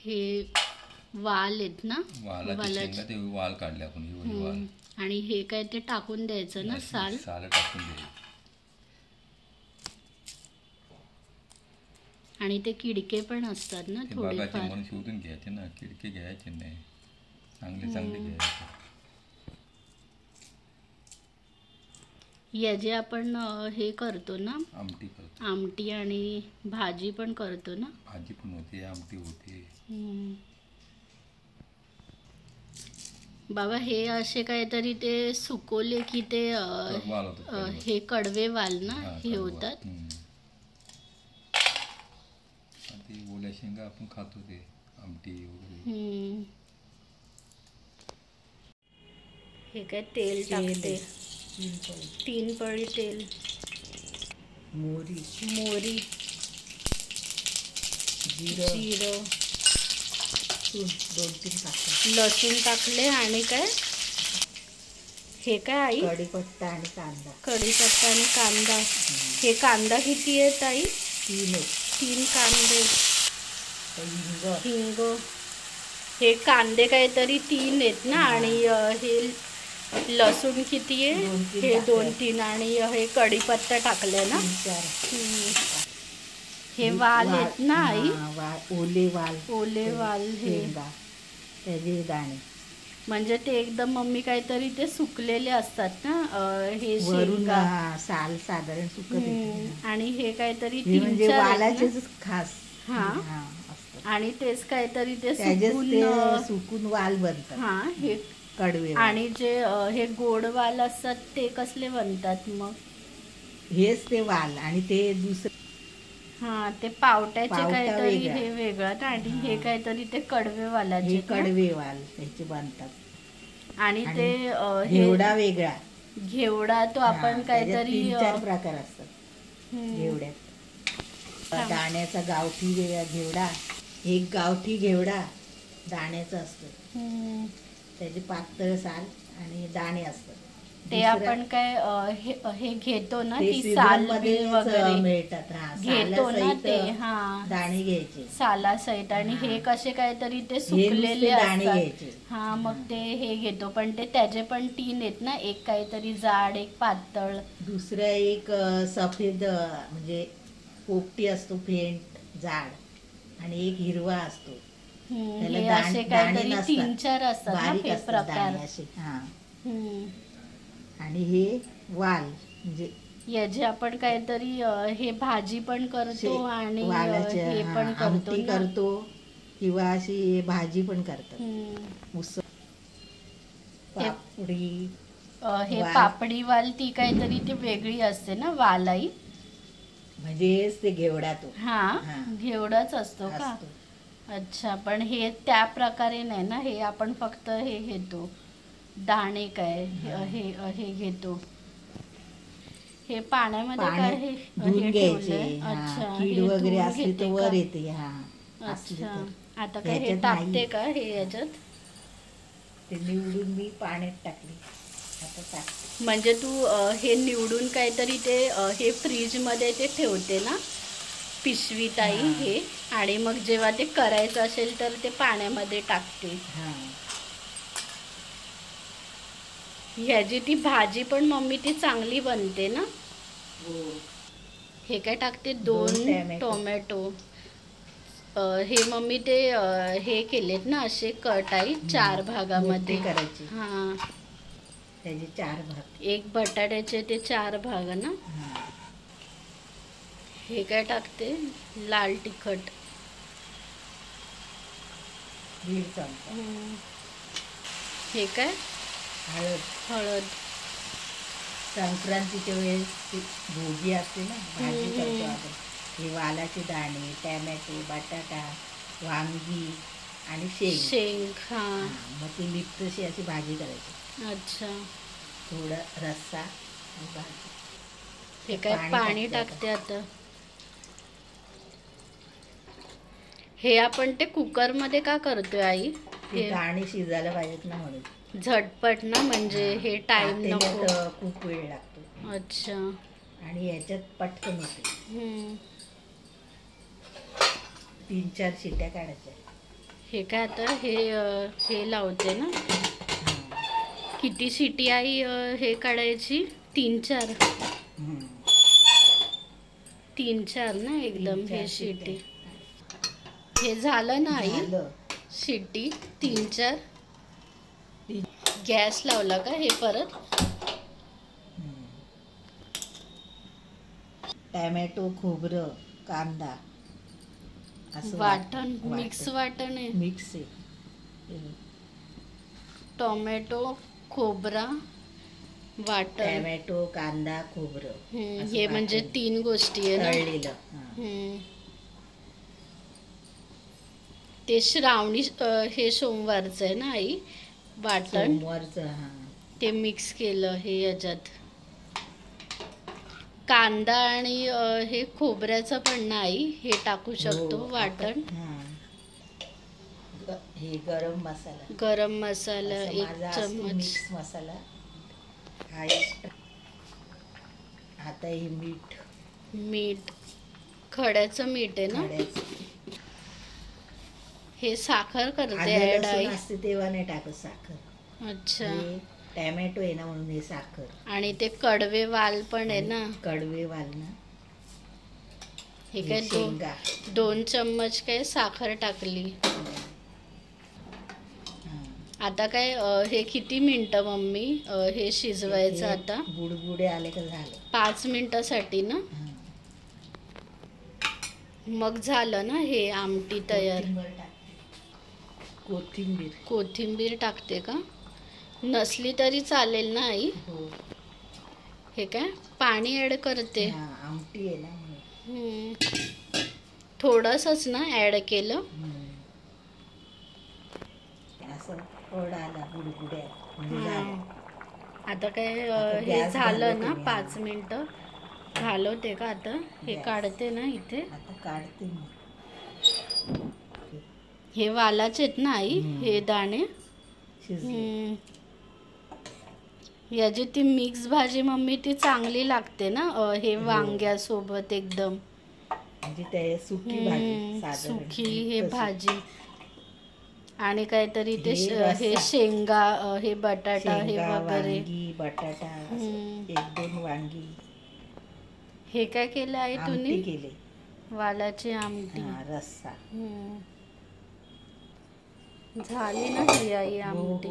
हे वाल आहेत ना, वालाचे ते वाल काढले आपण वाल. आणि हे काय ते टाकून द्यायचं ना, साल टाकून द्यायचं. आणि ते किडके पण असतात ना थोडेफार, म्हणून शोधून घ्यायचे ना, किडके घ्यायचे नाही, चांगले चांगले घ्यायचे. याचे आपण हे करतो ना, आमटी आणि भाजी पण करतो ना. भाजी पण होते, आमटी होते. बाबा हे असे काहीतरी ते सुकवले की ते हे कडवे वाल ना हे होतात. ओल्या शेंगा आपण खातो ते आमटी वगैरे. हे काय तेल टाकते, 3 पळी तेल, मोरी, जिरं, लसूण टाकले. आणि काय हे काय आई, कढीपत्ता आणि कांदा. हे कांदा किती आहेत आई? 3 कांदे. हिंग. हे कांदे काहीतरी 3 आहेत ना. आणि हे लसूण किती आहे? हे 2-3. आणि हे कढीपत्ता टाकले ना. हे वाल आहेत ना आई, ओले वाल हे त्याचे दाणे. म्हणजे ते एकदम मम्मी काहीतरी ते सुकलेले असतात ना, हे वरून साल साधारण सुकत. आणि हे काहीतरी म्हणजे वालाचे खास. आणि तेच काहीतरी ते सुकून वाल बनतात. हे कडवे. आणि जे हे गोड वाल असतात ते कसले बनतात मग? हेच ते वाल. आणि ते दुसरे ते पावट्याचे काहीतरी हे वेगळं. आणि हे काहीतरी ते कडवे वालाचे, कडवे वाल त्याचे बनतात. आणि ते घेवडा वेगळा. घेवडा तो आपण काहीतरी 3-4 प्रकार असतात घेवड्यात. दाण्याचा गावठी घेवडा, एक गावठी घेवडा दाण्याचा असतो, त्याचे पातळ साल आणि दाणे असतात. ते आपण काय हे घेतो ना, ती साल वगैरे मिळतात, घेतो ना ते. दाणे घ्यायचे सालासहित. आणि हे कसे काहीतरी ते सुकलेले असतात. मग ते हे घेतो. पण ते त्याचे पण 3 आहेत ना, एक काहीतरी जाड, एक पातळ, दुसरा एक सफेद म्हणजे पोपटी असतो, फेंट जाड. आणि एक हिरवा असतो. हे असे काहीतरी 3-4 असतात प्रकार. आणि हे वाल म्हणजे याचे आपण काहीतरी हे भाजी पण करतो आणि हे पण करतो किंवा अशी भाजी पण करतात. पापडी. हे पापडी वाल ती काहीतरी ती वेगळी असते ना वालाई. म्हणजे ते घेवडा तो. घेवडाच असतो का? अच्छा. पण हे त्या प्रकारे नाही ना, हे आपण फक्त हे घेतो दाणे काय हे घेतो. हे पाण्यामध्ये काय हे ठेवलंय. अच्छा. कीड वगैरे असली तर वर येते. अच्छा. आता काय हे टाकते का हे याच्यात? ते निवडून मी पाण्यात टाकले, आता टाकते. म्हणजे तू हे निवडून काहीतरी ते हे फ्रीज मध्ये ते ठेवते ना पिशवीत आई हे. आणि मग जेव्हा ते करायचं असेल तर ते पाण्यामध्ये टाकते. ह्याची ती भाजी पण मम्मी ती चांगली बनते ना. हे काय टाकते? 2 टोमॅटो. हे मम्मी ते हे केलेत ना असे कट आई 4 भागामध्ये करायचे. त्याचे 4 भाग. एक बटाट्याचे ते 4 भाग ना. हे काय टाकते? लाल तिखट. हे काय? हळद. संक्रांतीच्या वेळेस भोगी असते ना, भाजी करतो आपण. हे वालाचे दाणे, टॅमॅटो, बटाटा, वांगी आणि शेंग. मग ती लिप्तशी अशी भाजी करायची. अच्छा. थोडा रस्सा आणि भाजी. हे काय पाणी टाकते आता? हे आपण ते कुकर मध्ये का करतोय आई? हे दाणे शिजायला पाहिजेत ना म्हणून. झटपट ना, म्हणजे हे टाइम नको, खूप वेळ लागतो. अच्छा. आणि याच्यात पटकन होते. 3-4 शिट्या काढायच्या. हे काय आता हे लावते ना. किती शिटी आई हे काढायची? 3-4 ना एकदम. हे शिटी हे झालं ना आई? शिटी 3-4. गॅस लावला का हे परत? टॅमॅटो, खोबरं, कांदा असं वाटण, मिक्स वाटण आहे. मिक्स आहे. टोमॅटो, खोबरा, वाटण. टॅमॅटो, कांदा, खोबरं हे म्हणजे 3 गोष्टी आहे ना. तळलेलं. ते श्रावणी हे सोमवारचं आहे ना आई वाटण. सोमवारचं. ते मिक्स केलं हे याच्यात. कांदा आणि हे खोबऱ्याचं पण नाही हे टाकू शकतो वाटण. हे गरम मसाला. गरम मसाला 1 चम्मच. मिक्स मसाला. आता हे मीठ खड्याचं मीठ आहे ना. हे साखर करते ऍड आई. असते तेव्हा नाही टाकत साखर. अच्छा. टॅमॅटो आहे ना म्हणून हे साखर. आणि ते कडवे वाल पण आहे ना. कडवे वाल ना. हे काय 2 चम्मच काय साखर टाकली. आता काय हे किती मिनिटं मम्मी हे शिजवायचं आता? बुडबुडे आले का झालं. 5 मिनिटासाठी ना. मग झालं ना हे आमटी तयार. कोथिंबीर टाकते का? नसली तरी चालेल ना आई? हे काय पाणी ऍड करते. आमटी आहे ना. थोडंसंच ना ऍड केलं. असं आला बुडबुड्या. आता काय हे झालं ना 5 मिनिटं घालवते का आता? हे काढते ना इथे. आता काढते. हे वालाचे आहेत ना आई हे दाणे. याची ती मिक्स भाजी मम्मी ती चांगली लागते ना हे वांग्यासोबत एकदम. म्हणजे सुकी हे भाजी. आणि काहीतरी ते हे शेंगा हे बटाटा हे वगैरे. बटाटा 1-2 वांगी. हे काय केलं आहे तुम्ही? केले वालाची आमटी. रस्सा झाली ना ही आई आमटी.